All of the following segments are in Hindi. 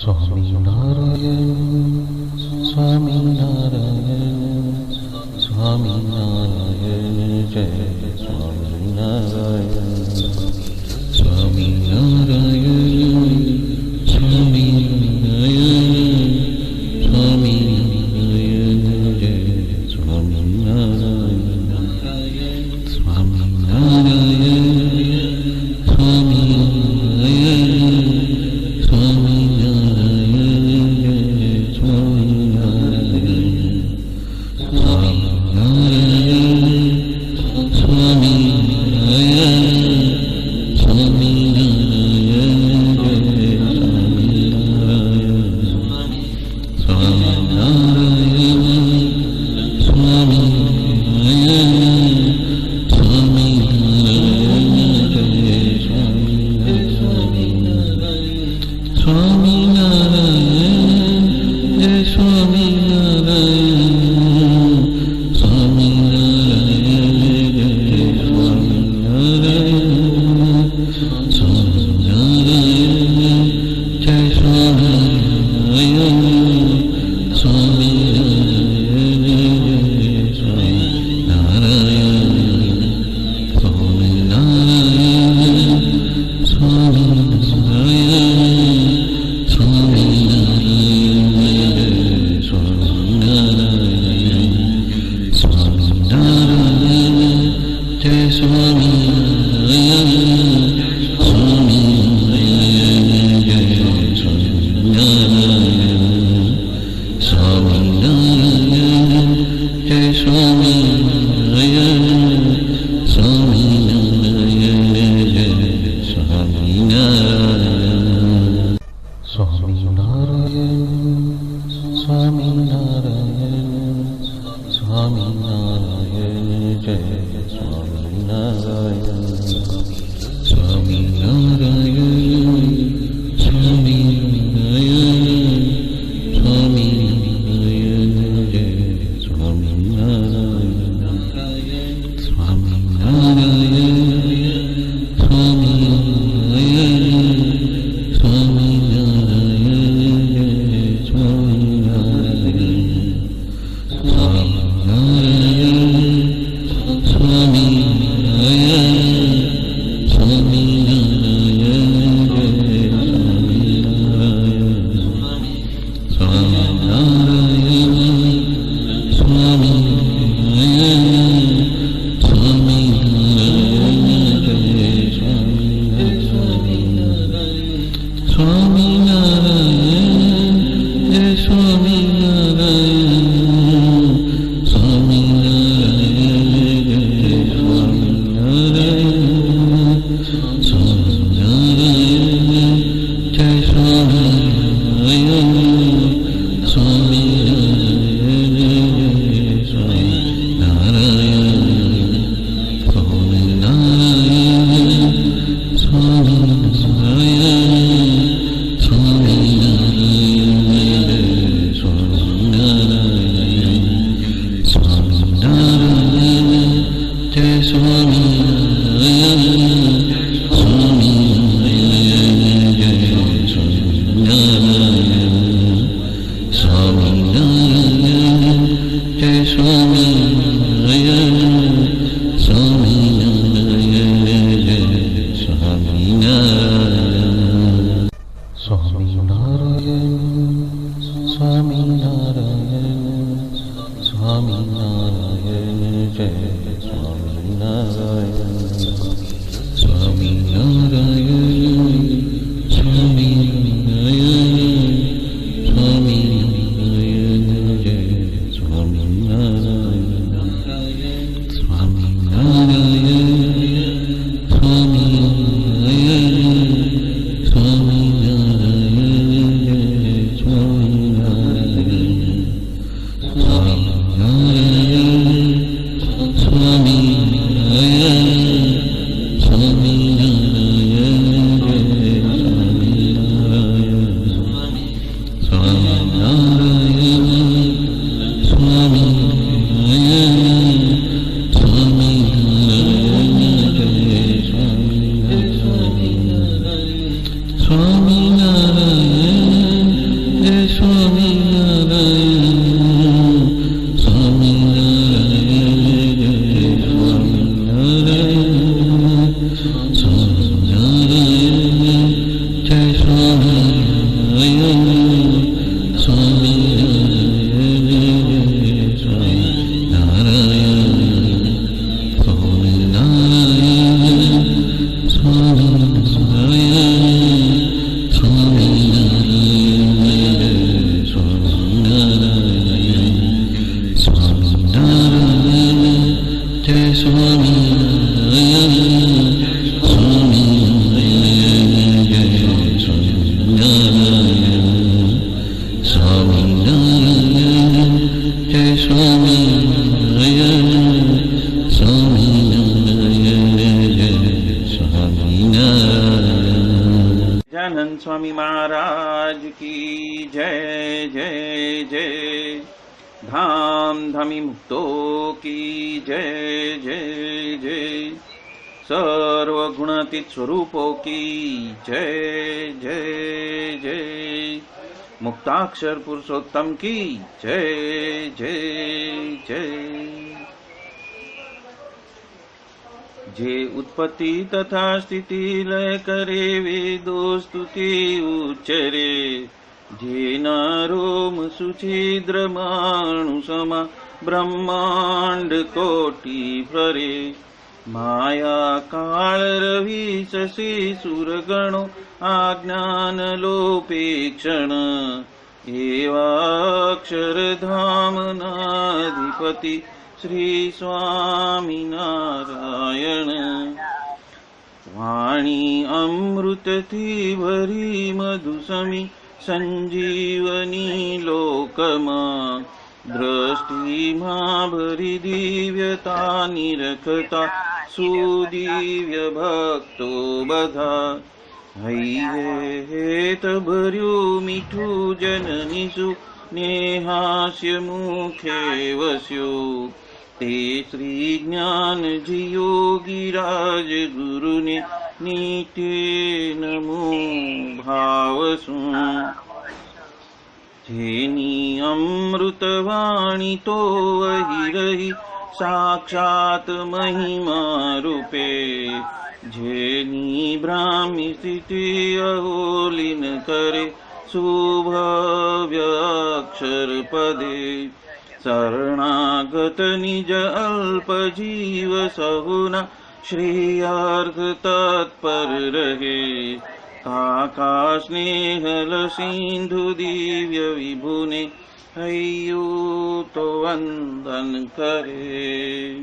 स्वामी नारायण स्वामी नारायण स्वामी नारायण जय स्वामी नारायण स्वामी नारायण स्वामी नारायण स्वामी नारायण जय स्वामी नारायण स्वामी नारायण स्वामी नारायण स्वामी स्वामी नारायण स्वामी नारायण स्वामी नारायण जय स्वामी नारायण स्वामी नारायण जय स्वामी नारायण स्वामी नारायण जय स्वामी नारायण स्वामी नारायण स्वामी नारायण स्वामी नारायण स्वामी नारायण स्वामी नारायण जय स्वामी नारायण स्वामी नारायण जय स्वामी नारायण स्वामी नारायण जय स्वामी नारायण स्वामी नारायण जय स्वामी नारायण। गजानन स्वामी महाराज की जय जय जय। धाम धामी मुक्तों की जय जय जय। सर्वगुणातीत स्वरूपों की जय जय जय। मुक्ताक्षर पुरुषोत्तम की जय जय जय। जे उत्पत्ति तथा स्थिति लय करे वेदो स्तुति उच्चरे। जे नारोम सुछिद्र माणु समा ब्रह्मांड कोटि फरे। माया काल रवि शशि सुरगणो आज्ञान लोपेक्षण। एवाक्षरधाम नाधिपति श्री स्वामी नारायण। वाणी अमृत थी भरी मधुसमी संजीवनी लोकमा। दृष्टि मां भरी दिव्यता निरखता सुदिव्य भक्तो बधा। हेत भर्यु मीठू जननीसु नेहास्य मुखे वस्यो। ते श्री ज्ञान जी योगीराज गुरु ने नीते नमो भावसु। जेनी अमृत वाणी तो वही रही साक्षात महिमा रूपे। जेनी ब्राह्मी स्थिति अहोलिन करे शुभव्य अक्षर पदे। शरणागत निज अल्प जीव सहुना श्रेयार्थ तत्पर रहे। काका स्नेहल सिंधु दिव्य विभुने हय्यो तो वंदन करे।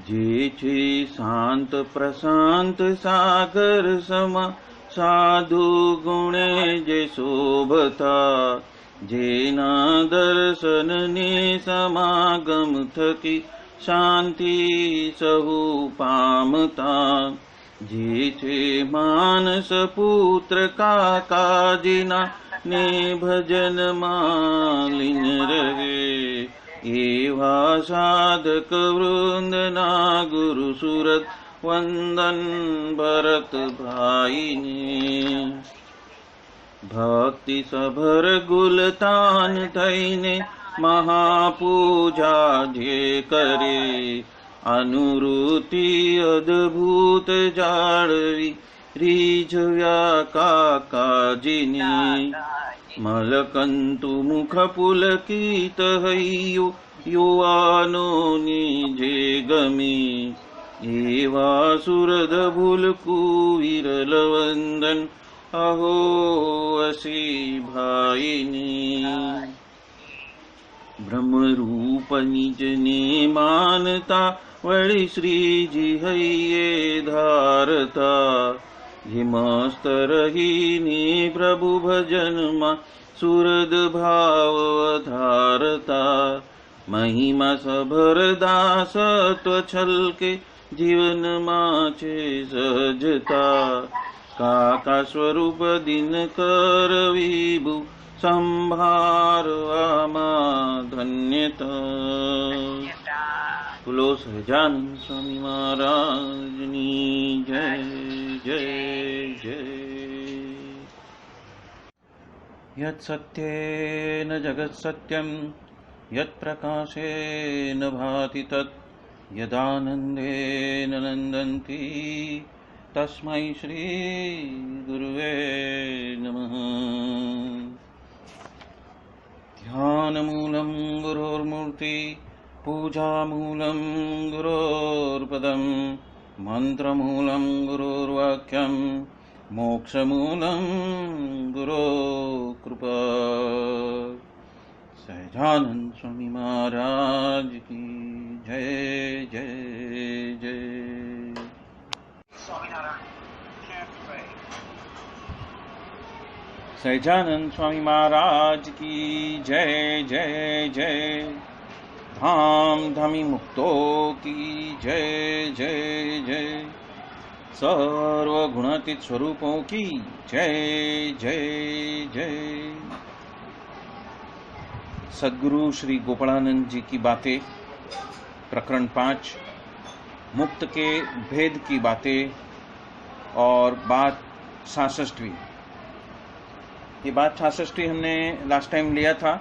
जेछे शांत प्रशांत सागर समा साधु गुणे जे शोभता। जेना दर्शन ने समागम थकी शांति सहु पामता। जेछे मानस पुत्र काका जिना ने भजन मालिन रहे। एवा साधक वृंद ना गुरु सूरत वंदन भरत भाई ने। भक्ति सभर गुलतान थईने महापूजा जे करे। अनुरूति अद्भुत जाळवी રીઝવ્યા કાકાજીની મલકંતુ મુખ પુલકિત હૈયું યુવાનોની જે ગમી એવા સુરદ ભૂલકુ વિરલ વંદન અહો અસી ભાઈની બ્રહ્મરૂપ નિજને માનતા વળી શ્રીજી હૈયે ધારતા ये मस्त रहीने प्रभु भजन मा सुरद भाव धारता महिमा सभर दासत्व छल के जीवन माचे सजता काका स्वरूप दिन कर विभु संभारवा धन्यता बोलो सहजानंद स्वामी महाराज नी जय जय जय। यत्सत्येन जगत्सत्यं यत्प्रकाशेन भाति तत् यदानन्देन नन्दन्ति तस्मै श्री गुरुवे नमः। ध्यानमूलं गुरोर्मूर्ति पूजामूलं गुरोर्पदं मन्त्रमूलं गुरोर्वाक्यं मोक्षमूलं गुरो कृपा। सहजानंद स्वामी महाराज की जय जय जय। सहजानंद स्वामी महाराज की जय जय जय। धाम धामी मुक्तों की जय जय जय। सर्वगुणातीत स्वरूपों की जय जय जय। सद्गुरु श्री गोपालानंद जी की बातें, प्रकरण 5, मुक्त के भेद की बातें और बात 66वीं। ये बात 66वीं हमने लास्ट टाइम लिया था।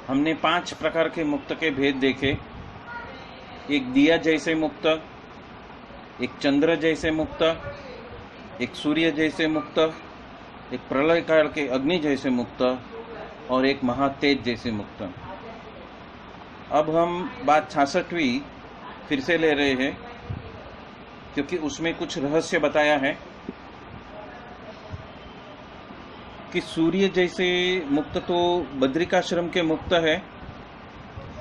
हमने 5 प्रकार के मुक्त के भेद देखे। एक दिया जैसे मुक्त, एक चंद्र जैसे मुक्त, एक सूर्य जैसे मुक्त, एक प्रलय काल के अग्नि जैसे मुक्त और एक महातेज जैसे मुक्त। अब हम बात 66वीं फिर से ले रहे हैं, क्योंकि उसमें कुछ रहस्य बताया है कि सूर्य जैसे मुक्त तो बद्रिकाश्रम के मुक्त है,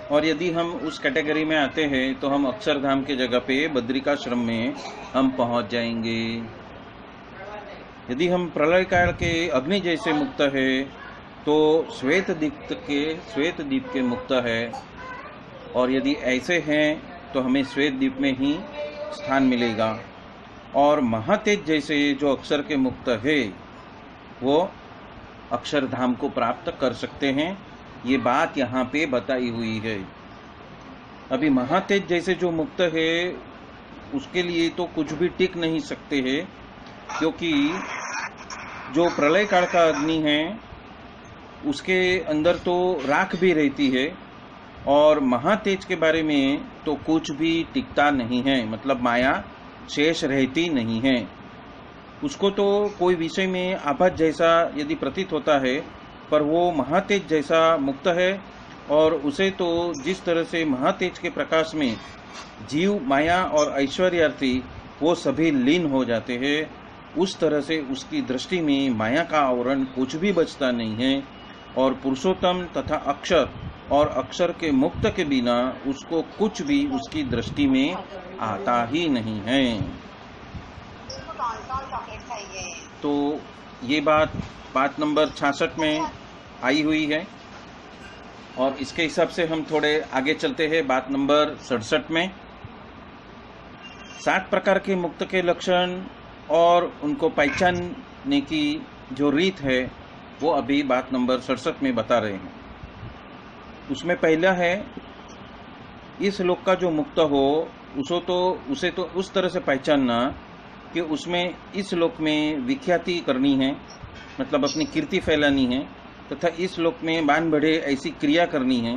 और यदि हम उस कैटेगरी में आते हैं तो हम अक्षरधाम के जगह पे बद्रिकाश्रम में हम पहुंच जाएंगे। यदि हम प्रलय काल के अग्नि जैसे मुक्त है तो श्वेत द्वीप के मुक्त है, और यदि ऐसे हैं तो हमें श्वेत द्वीप में ही स्थान मिलेगा। और महातेज जैसे जो अक्षर के मुक्त है वो अक्षरधाम को प्राप्त कर सकते हैं। ये बात यहाँ पे बताई हुई है। अभी महातेज जैसे जो मुक्त है उसके लिए तो कुछ भी टिक नहीं सकते हैं, क्योंकि जो प्रलय काल का अग्नि है उसके अंदर तो राख भी रहती है, और महातेज के बारे में तो कुछ भी टिकता नहीं है, मतलब माया शेष रहती नहीं है। उसको तो कोई विषय में आभास जैसा यदि प्रतीत होता है, पर वो महातेज जैसा मुक्त है, और उसे तो जिस तरह से महातेज के प्रकाश में जीव, माया और ऐश्वर्यार्थी वो सभी लीन हो जाते हैं, उस तरह से उसकी दृष्टि में माया का आवरण कुछ भी बचता नहीं है, और पुरुषोत्तम तथा अक्षर और अक्षर के मुक्त के बिना उसको कुछ भी उसकी दृष्टि में आता ही नहीं है। तो ये बात नंबर 66 में आई हुई है, और इसके हिसाब से हम थोड़े आगे चलते हैं बात नंबर 67 में। 7 प्रकार के मुक्त के लक्षण और उनको पहचानने की जो रीत है वो अभी बात नंबर 67 में बता रहे हैं। उसमें पहला है, इस लोक का जो मुक्त हो उसे तो उस तरह से पहचानना कि उसमें इस लोक में विख्याति करनी है, मतलब अपनी कीर्ति फैलानी है, तथा इस लोक में बान बढ़े ऐसी क्रिया करनी है,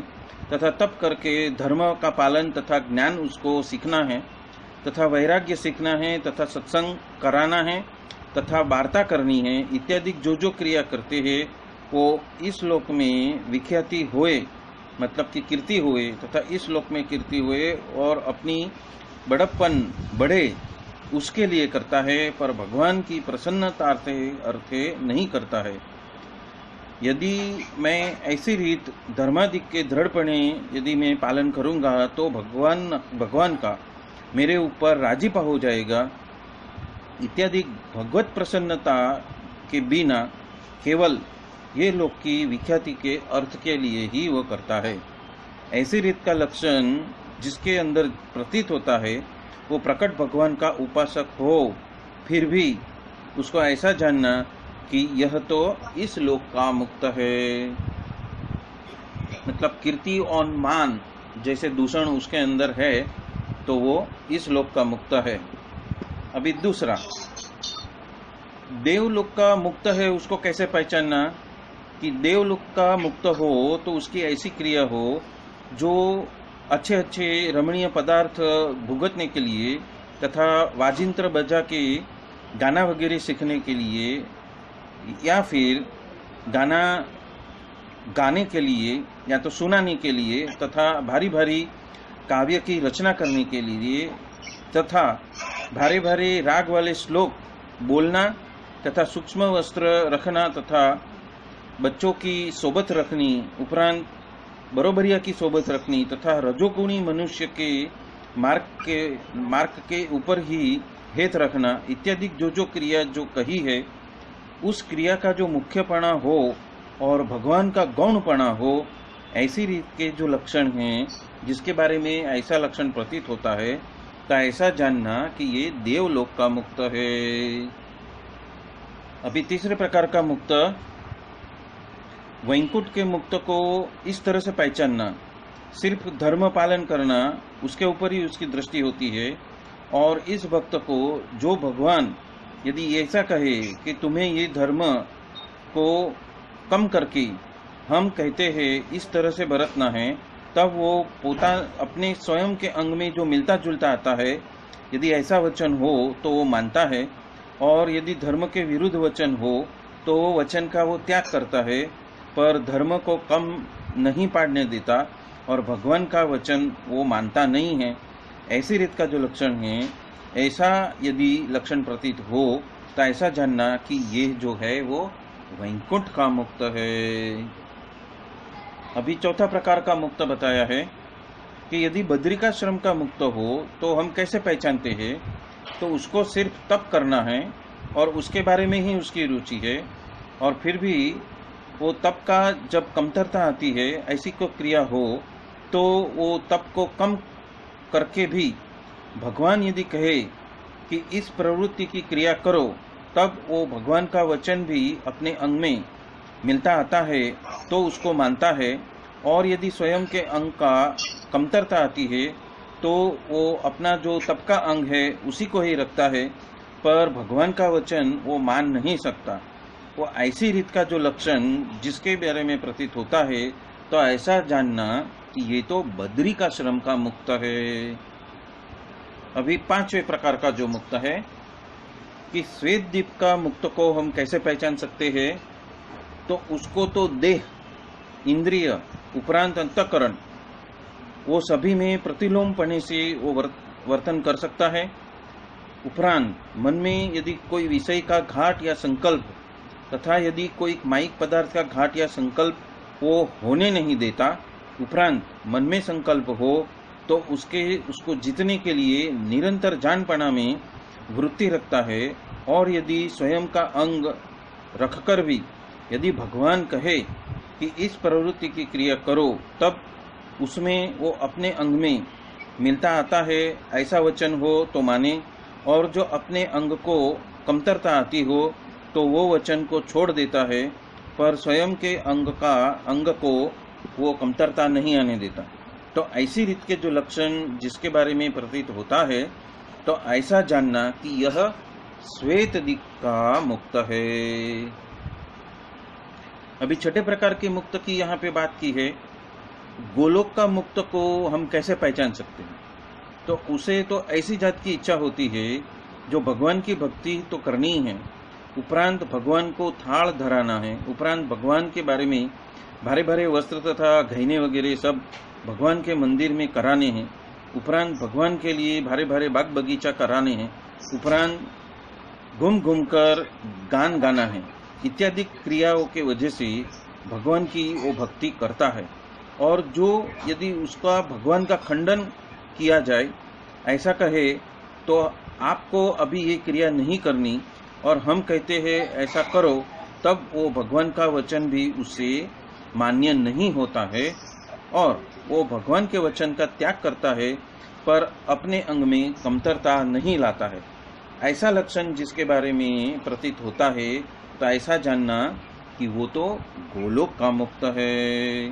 तथा तप करके धर्म का पालन तथा ज्ञान उसको सीखना है, तथा वैराग्य सीखना है, तथा सत्संग कराना है, तथा वार्ता करनी है, इत्यादि जो जो क्रिया करते हैं वो इस लोक में विख्याति हुए, मतलब कि कीर्ति हुए, तथा इस लोक में कीर्ति हुए और अपनी बड़प्पन बढ़े उसके लिए करता है, पर भगवान की प्रसन्नता अर्थे नहीं करता है। यदि मैं ऐसी रीत धर्मादिक के दृढ़पणे यदि मैं पालन करूंगा तो भगवान का मेरे ऊपर राजीपा हो जाएगा, इत्यादि भगवत प्रसन्नता के बिना केवल ये लोक की विख्याति के अर्थ के लिए ही वह करता है। ऐसी रीत का लक्षण जिसके अंदर प्रतीत होता है वो प्रकट भगवान का उपासक हो, फिर भी उसको ऐसा जानना कि यह तो इस लोक का मुक्त है, मतलब कीर्ति और मान जैसे दूषण उसके अंदर है तो वो इस लोक का मुक्त है। अभी दूसरा, देवलोक का मुक्त है उसको कैसे पहचानना कि देवलोक का मुक्त हो तो उसकी ऐसी क्रिया हो जो अच्छे अच्छे रमणीय पदार्थ भुगतने के लिए तथा वाजिंत्र बजा के गाना वगैरह सीखने के लिए या फिर गाना गाने के लिए या तो सुनाने के लिए तथा भारी भारी काव्य की रचना करने के लिए तथा भारे भारे राग वाले श्लोक बोलना तथा सूक्ष्म वस्त्र रखना तथा बच्चों की सोबत रखनी उपरांत बरोबरिया की सोबत रखनी तथा रजोगुणी मनुष्य के मार्ग के ऊपर ही हेत रखना इत्यादि जो क्रिया जो कही है उस क्रिया का जो मुख्यपना हो और भगवान का गौणपना हो ऐसी रीत के जो लक्षण हैं जिसके बारे में ऐसा लक्षण प्रतीत होता है तो ऐसा जानना कि ये देवलोक का मुक्त है। अभी तीसरे प्रकार का मुक्त वैकुंठ के मुक्त को इस तरह से पहचानना, सिर्फ धर्म पालन करना उसके ऊपर ही उसकी दृष्टि होती है और इस भक्त को जो भगवान यदि ऐसा कहे कि तुम्हें ये धर्म को कम करके हम कहते हैं इस तरह से बरतना है, तब वो पोता अपने स्वयं के अंग में जो मिलता जुलता आता है यदि ऐसा वचन हो तो वो मानता है और यदि धर्म के विरुद्ध वचन हो तो वो वचन का वो त्याग करता है पर धर्म को कम नहीं पाड़ने देता और भगवान का वचन वो मानता नहीं है। ऐसी रीत का जो लक्षण है ऐसा यदि लक्षण प्रतीत हो तो ऐसा जानना कि ये जो है वो वैकुंठ का मुक्त है। अभी चौथा प्रकार का मुक्त बताया है कि यदि बद्रिकाश्रम का मुक्त हो तो हम कैसे पहचानते हैं, तो उसको सिर्फ तप करना है और उसके बारे में ही उसकी रुचि है और फिर भी वो तप का जब कमतरता आती है ऐसी कोई क्रिया हो तो वो तप को कम करके भी भगवान यदि कहे कि इस प्रवृत्ति की क्रिया करो तब वो भगवान का वचन भी अपने अंग में मिलता आता है तो उसको मानता है और यदि स्वयं के अंग का कमतरता आती है तो वो अपना जो तप का अंग है उसी को ही रखता है पर भगवान का वचन वो मान नहीं सकता। वो ऐसी रीत का जो लक्षण जिसके बारे में प्रतीत होता है तो ऐसा जानना कि ये तो बद्रिकाश्रम का मुक्त है। अभी पांचवें प्रकार का जो मुक्त है कि श्वेत द्वीप का मुक्त को हम कैसे पहचान सकते हैं, तो उसको तो देह इंद्रिय उपरांत अंतःकरण वो सभी में प्रतिलोम पड़ने से वो वर्तन कर सकता है। उपरांत मन में यदि कोई विषय का घाट या संकल्प तथा यदि कोई माइक पदार्थ का घाट या संकल्प वो होने नहीं देता, उपरांत मन में संकल्प हो तो उसको जीतने के लिए निरंतर जानपना में वृत्ति रखता है और यदि स्वयं का अंग रखकर भी यदि भगवान कहे कि इस प्रवृत्ति की क्रिया करो तब उसमें वो अपने अंग में मिलता आता है ऐसा वचन हो तो माने और जो अपने अंग को कमतरता आती हो तो वो वचन को छोड़ देता है पर स्वयं के अंग को वो कमतरता नहीं आने देता। तो ऐसी रीत के जो लक्षण जिसके बारे में प्रतीत होता है तो ऐसा जानना कि यह श्वेत द्वीप का मुक्त है। अभी छठे प्रकार के मुक्त की यहाँ पे बात की है। गोलोक का मुक्त को हम कैसे पहचान सकते हैं, तो उसे तो ऐसी जात की इच्छा होती है जो भगवान की भक्ति तो करनी ही है, उपरांत भगवान को थाल धराना है, उपरांत भगवान के बारे में भारे भारे वस्त्र तथा गहने वगैरह सब भगवान के मंदिर में कराने हैं, उपरांत भगवान के लिए भारे भारे बाग बगीचा कराने हैं, उपरांत घूम घूम कर गान गाना है इत्यादि क्रियाओं के वजह से भगवान की वो भक्ति करता है। और जो यदि उसका भगवान का खंडन किया जाए ऐसा कहे तो आपको अभी ये क्रिया नहीं करनी और हम कहते हैं ऐसा करो, तब वो भगवान का वचन भी उससे मान्य नहीं होता है और वो भगवान के वचन का त्याग करता है पर अपने अंग में कमतरता नहीं लाता है। ऐसा लक्षण जिसके बारे में प्रतीत होता है तो ऐसा जानना कि वो तो गोलोक का मुक्त है।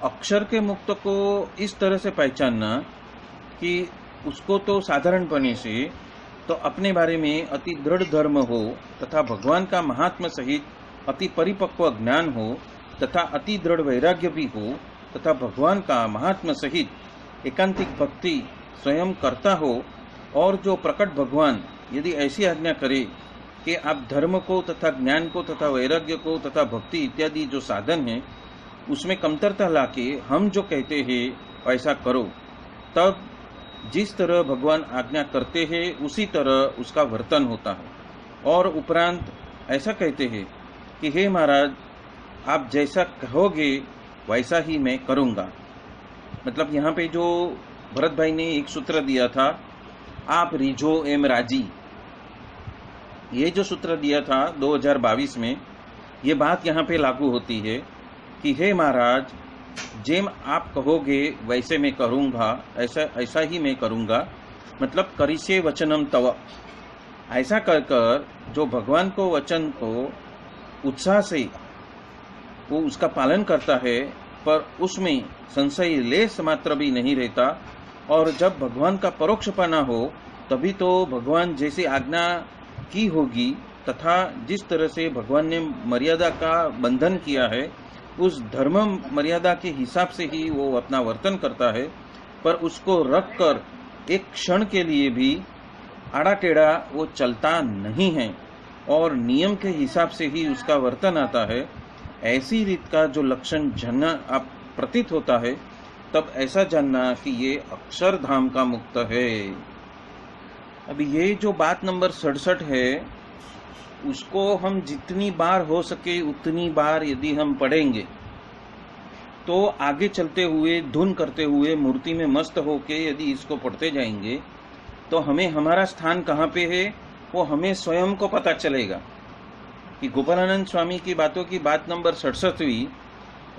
अक्षर के मुक्त को इस तरह से पहचानना कि उसको तो साधारणपने से तो अपने बारे में अति दृढ़ धर्म हो तथा भगवान का महात्म्य सहित अति परिपक्व ज्ञान हो तथा अति दृढ़ वैराग्य भी हो तथा भगवान का महात्म्य सहित एकांतिक भक्ति स्वयं करता हो, और जो प्रकट भगवान यदि ऐसी आज्ञा करे कि आप धर्म को तथा ज्ञान को तथा वैराग्य को तथा भक्ति इत्यादि जो साधन है उसमें कमतरता लाके हम जो कहते हैं ऐसा करो, तब जिस तरह भगवान आज्ञा करते हैं उसी तरह उसका वर्तन होता है। और उपरांत ऐसा कहते हैं कि हे महाराज, आप जैसा कहोगे वैसा ही मैं करूँगा। मतलब यहाँ पे जो भरत भाई ने एक सूत्र दिया था, आप रिझो एम राजी, ये जो सूत्र दिया था 2022 में, ये बात यहाँ पे लागू होती है कि हे महाराज, जेम आप कहोगे वैसे मैं करूँगा, ऐसा ही मैं करूँगा। मतलब करिष्ये वचनम तव, ऐसा कर कर जो भगवान को वचन को उत्साह से वो उसका पालन करता है, पर उसमें संशय लेस मात्र भी नहीं रहता, और जब भगवान का परोक्षपना हो तभी तो भगवान जैसी आज्ञा की होगी तथा जिस तरह से भगवान ने मर्यादा का बंधन किया है उस धर्म मर्यादा के हिसाब से ही वो अपना वर्तन करता है, पर उसको रख कर एक क्षण के लिए भी आड़ा टेढ़ा वो चलता नहीं है और नियम के हिसाब से ही उसका वर्तन आता है। ऐसी रीत का जो लक्षण जानना आप प्रतीत होता है, तब ऐसा जानना कि ये अक्षरधाम का मुक्त है। अभी ये जो बात नंबर 67 है, उसको हम जितनी बार हो सके उतनी बार यदि हम पढ़ेंगे तो आगे चलते हुए धुन करते हुए मूर्ति में मस्त होके यदि इसको पढ़ते जाएंगे तो हमें हमारा स्थान कहाँ पे है वो हमें स्वयं को पता चलेगा। कि गोपालानंद स्वामी की बातों की बात नंबर 67वीं,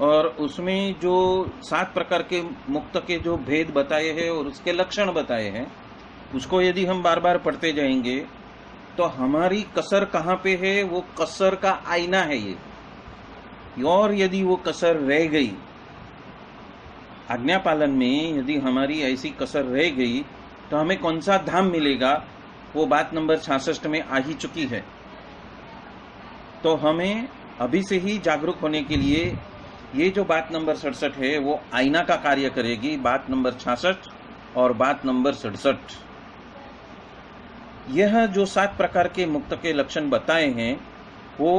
और उसमें जो 7 प्रकार के मुक्त के जो भेद बताए हैं और उसके लक्षण बताए हैं, उसको यदि हम बार बार पढ़ते जाएंगे तो हमारी कसर कहाँ पे है, वो कसर का आईना है ये। और यदि वो कसर रह गई, आज्ञा पालन में यदि हमारी ऐसी कसर रह गई तो हमें कौन सा धाम मिलेगा, वो बात नंबर 66 में आ ही चुकी है। तो हमें अभी से ही जागरूक होने के लिए ये जो बात नंबर 67 है वो आईना का कार्य करेगी, बात नंबर 66 और बात नंबर 67। यह जो 7 प्रकार के मुक्त के लक्षण बताए हैं वो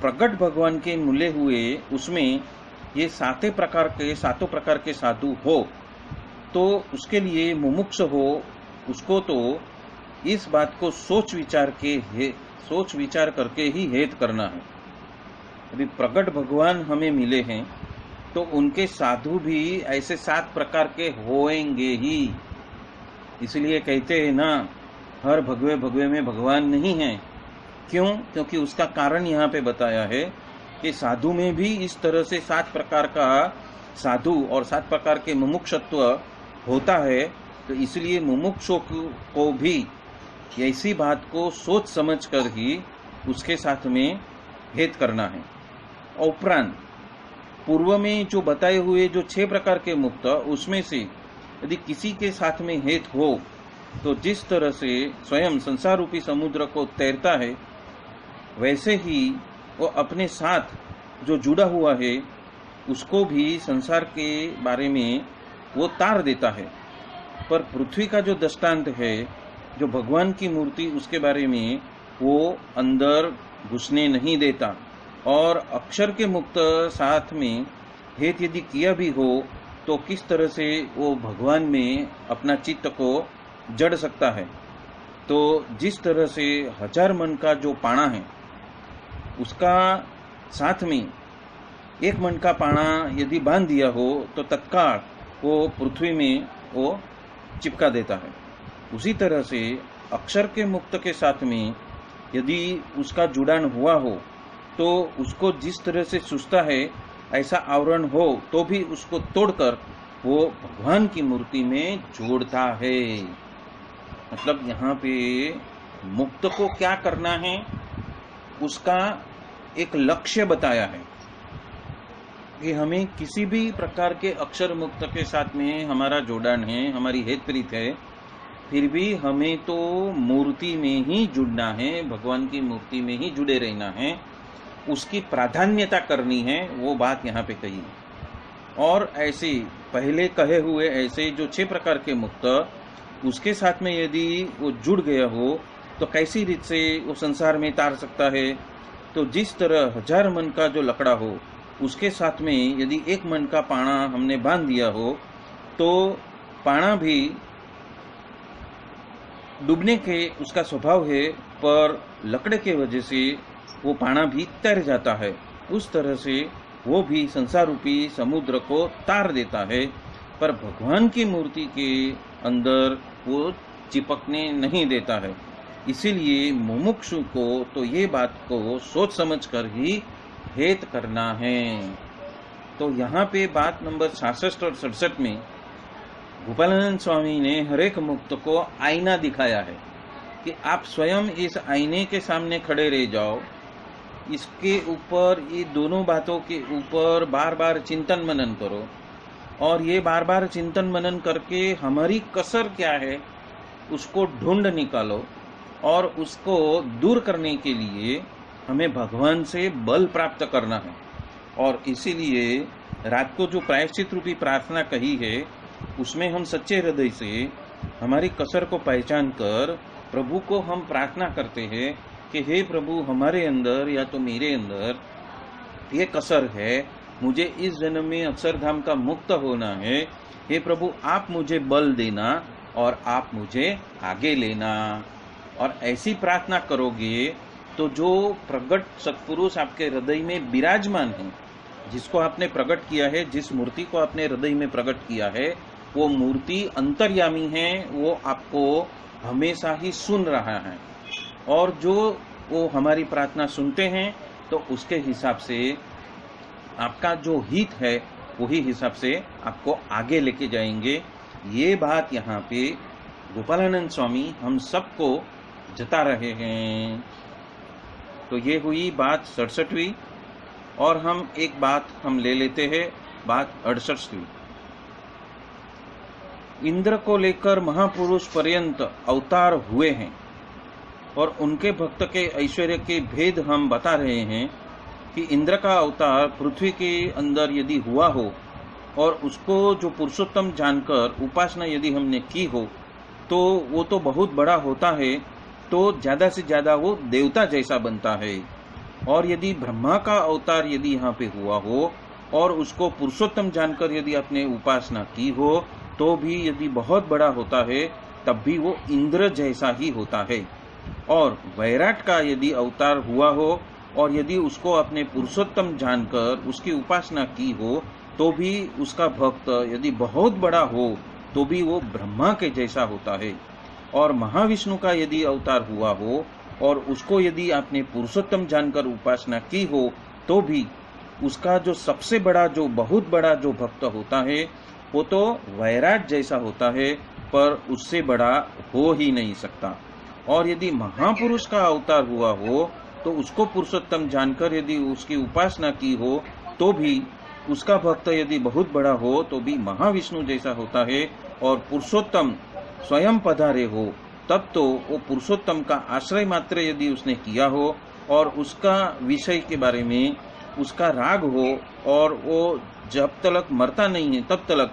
प्रकट भगवान के मिले हुए उसमें ये 7 प्रकार के साधु हो तो उसके लिए मुमुक्ष हो, उसको तो इस बात को सोच विचार करके ही हेत करना है। अभी प्रकट भगवान हमें मिले हैं तो उनके साधु भी ऐसे 7 प्रकार के होएंगे ही। इसलिए कहते हैं ना, हर भगवे भगवे में भगवान नहीं है। क्यों? क्योंकि उसका कारण यहाँ पे बताया है कि साधु में भी इस तरह से 7 प्रकार का साधु और 7 प्रकार के मुमुक्षत्व होता है। तो इसलिए मुमुक्षों को भी ऐसी बात को सोच समझ कर ही उसके साथ में हेत करना है। उपरांत पूर्व में जो बताए हुए जो 6 प्रकार के मुक्त, उसमें से यदि किसी के साथ में हेत हो तो जिस तरह से स्वयं संसार रूपी समुद्र को तैरता है, वैसे ही वो अपने साथ जो जुड़ा हुआ है उसको भी संसार के बारे में वो तार देता है। पर पृथ्वी का जो दृष्टांत है, जो भगवान की मूर्ति, उसके बारे में वो अंदर घुसने नहीं देता। और अक्षर के मुक्त साथ में हेत यदि किया भी हो तो किस तरह से वो भगवान में अपना चित्त को जड़ सकता है। तो जिस तरह से 1000 मन का जो पाना है उसका साथ में 1 मन का पाना यदि बांध दिया हो तो तत्काल वो पृथ्वी में वो चिपका देता है। उसी तरह से अक्षर के मुक्त के साथ में यदि उसका जुड़ान हुआ हो तो उसको जिस तरह से सुस्ता है ऐसा आवरण हो तो भी उसको तोड़कर वो भगवान की मूर्ति में जोड़ता है। मतलब यहाँ पे मुक्त को क्या करना है उसका एक लक्ष्य बताया है कि हमें किसी भी प्रकार के अक्षर मुक्त के साथ में हमारा जोड़ान है, हमारी हेत प्रीत है, फिर भी हमें तो मूर्ति में ही जुड़ना है, भगवान की मूर्ति में ही जुड़े रहना है, उसकी प्राधान्यता करनी है, वो बात यहाँ पे कही। और ऐसे पहले कहे हुए ऐसे जो 6 प्रकार के मुक्त, उसके साथ में यदि वो जुड़ गया हो तो कैसी रीत से वो संसार में तार सकता है। तो जिस तरह 1000 मन का जो लकड़ा हो, उसके साथ में यदि 1 मन का पाना हमने बांध दिया हो, तो पाना भी डूबने के उसका स्वभाव है, पर लकड़े के वजह से वो पाना भी तैर जाता है। उस तरह से वो भी संसार रूपी समुद्र को तार देता है, पर भगवान की मूर्ति के अंदर वो चिपकने नहीं देता है। इसीलिए मुमुक्षु को तो ये बात को सोच समझ कर ही भेद करना है। तो यहाँ पे बात नंबर 66 और 67 में गोपालानंद स्वामी ने हर एक मुक्त को आईना दिखाया है कि आप स्वयं इस आईने के सामने खड़े रह जाओ, इसके ऊपर, ये दोनों बातों के ऊपर बार बार चिंतन मनन करो, और ये बार बार चिंतन मनन करके हमारी कसर क्या है उसको ढूंढ निकालो, और उसको दूर करने के लिए हमें भगवान से बल प्राप्त करना है। और इसीलिए रात को जो प्रायश्चित रूपी प्रार्थना कही है, उसमें हम सच्चे हृदय से हमारी कसर को पहचान कर प्रभु को हम प्रार्थना करते हैं कि हे प्रभु, हमारे अंदर या तो मेरे अंदर ये कसर है, मुझे इस जन्म में अक्षरधाम का मुक्त होना है। हे प्रभु, आप मुझे बल देना और आप मुझे आगे लेना। और ऐसी प्रार्थना करोगे तो जो प्रगट सत्पुरुष आपके हृदय में विराजमान है, जिसको आपने प्रकट किया है, जिस मूर्ति को आपने हृदय में प्रकट किया है, वो मूर्ति अंतर्यामी है, वो आपको हमेशा ही सुन रहा है। और जो वो हमारी प्रार्थना सुनते हैं तो उसके हिसाब से आपका जो हित है वही हिसाब से आपको आगे लेके जाएंगे। ये बात यहाँ पे गोपालानंद स्वामी हम सबको जता रहे हैं। तो ये हुई बात 67वीं। और हम एक बात हम ले लेते हैं, बात 68वीं। इंद्र को लेकर महापुरुष पर्यंत अवतार हुए हैं और उनके भक्त के ऐश्वर्य के भेद हम बता रहे हैं कि इंद्र का अवतार पृथ्वी के अंदर यदि हुआ हो और उसको जो पुरुषोत्तम जानकर उपासना यदि हमने की हो तो वो तो बहुत बड़ा होता है, तो ज्यादा से ज्यादा वो देवता जैसा बनता है। और यदि ब्रह्मा का अवतार यदि यहाँ पे हुआ हो और उसको पुरुषोत्तम जानकर यदि आपने उपासना की हो तो भी यदि बहुत बड़ा होता है, तब भी वो इंद्र जैसा ही होता है। और वैराट का यदि अवतार हुआ हो और यदि उसको अपने पुरुषोत्तम जानकर उसकी उपासना की हो तो भी उसका भक्त यदि बहुत बड़ा हो तो भी वो ब्रह्मा के जैसा होता है। और महाविष्णु का यदि अवतार हुआ हो और उसको यदि आपने पुरुषोत्तम जानकर उपासना की हो तो भी उसका जो सबसे बड़ा, जो बहुत बड़ा जो भक्त होता है वो तो वैराट जैसा होता है, पर उससे बड़ा हो ही नहीं सकता। और यदि महापुरुष का अवतार हुआ हो तो उसको पुरुषोत्तम जानकर यदि उसकी उपासना की हो तो भी उसका भक्त यदि बहुत बड़ा हो तो भी महाविष्णु जैसा होता है। और पुरुषोत्तम स्वयं पधारे हो तब तो वो पुरुषोत्तम का आश्रय मात्र यदि उसने किया हो और उसका विषय के बारे में उसका राग हो और वो जब तक मरता नहीं है तब तक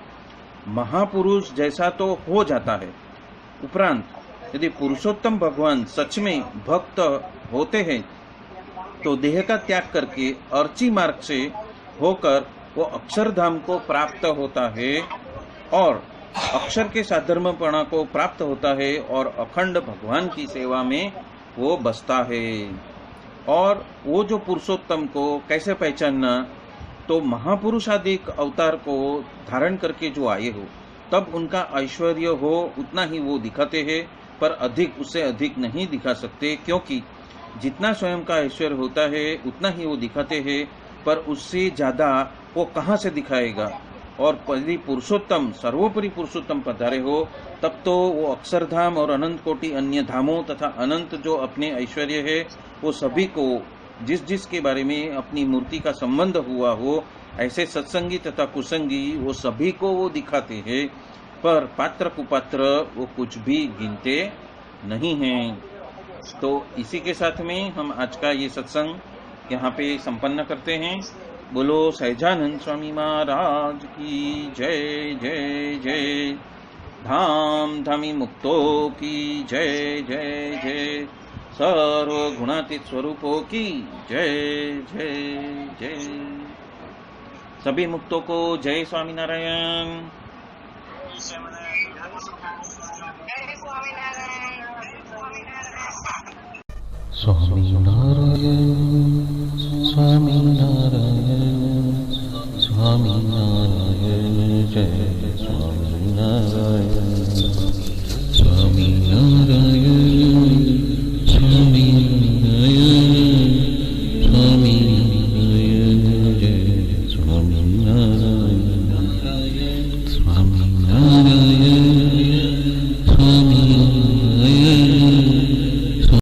महापुरुष जैसा तो हो जाता है। उपरांत यदि पुरुषोत्तम भगवान सच में भक्त होते हैं तो देह का त्याग करके अर्ची मार्ग से होकर वो अक्षरधाम को प्राप्त होता है और अक्षर के साधर्मपणा को प्राप्त होता है और अखंड भगवान की सेवा में वो बसता है। और वो जो पुरुषोत्तम को कैसे पहचानना, तो महापुरुष आदि अवतार को धारण करके जो आए हो तब उनका ऐश्वर्य हो उतना ही वो दिखाते हैं, पर अधिक, उससे अधिक नहीं दिखा सकते, क्योंकि जितना स्वयं का ऐश्वर्य होता है उतना ही वो दिखाते हैं, पर उससे ज्यादा वो कहाँ से दिखाएगा। और यदि पुरुषोत्तम, सर्वोपरि पुरुषोत्तम पधारे हो तब तो वो अक्षरधाम और अनंत कोटि अन्य धामों तथा अनंत जो अपने ऐश्वर्य है वो सभी को, जिस जिस के बारे में अपनी मूर्ति का संबंध हुआ हो, ऐसे सत्संगी तथा कुसंगी वो सभी को वो दिखाते हैं। पर पात्र कुपात्र वो कुछ भी गिनते नहीं हैं। तो इसी के साथ में हम आज का ये सत्संग यहाँ पे संपन्न करते हैं। बोलो सहजानंद स्वामी महाराज की जय जय जय। धाम धामी मुक्तों की जय जय जय। सर्व गुणातीत स्वरूपों की जय जय जय। सभी मुक्तों को जय स्वामीनारायण। स्वामीनारायण।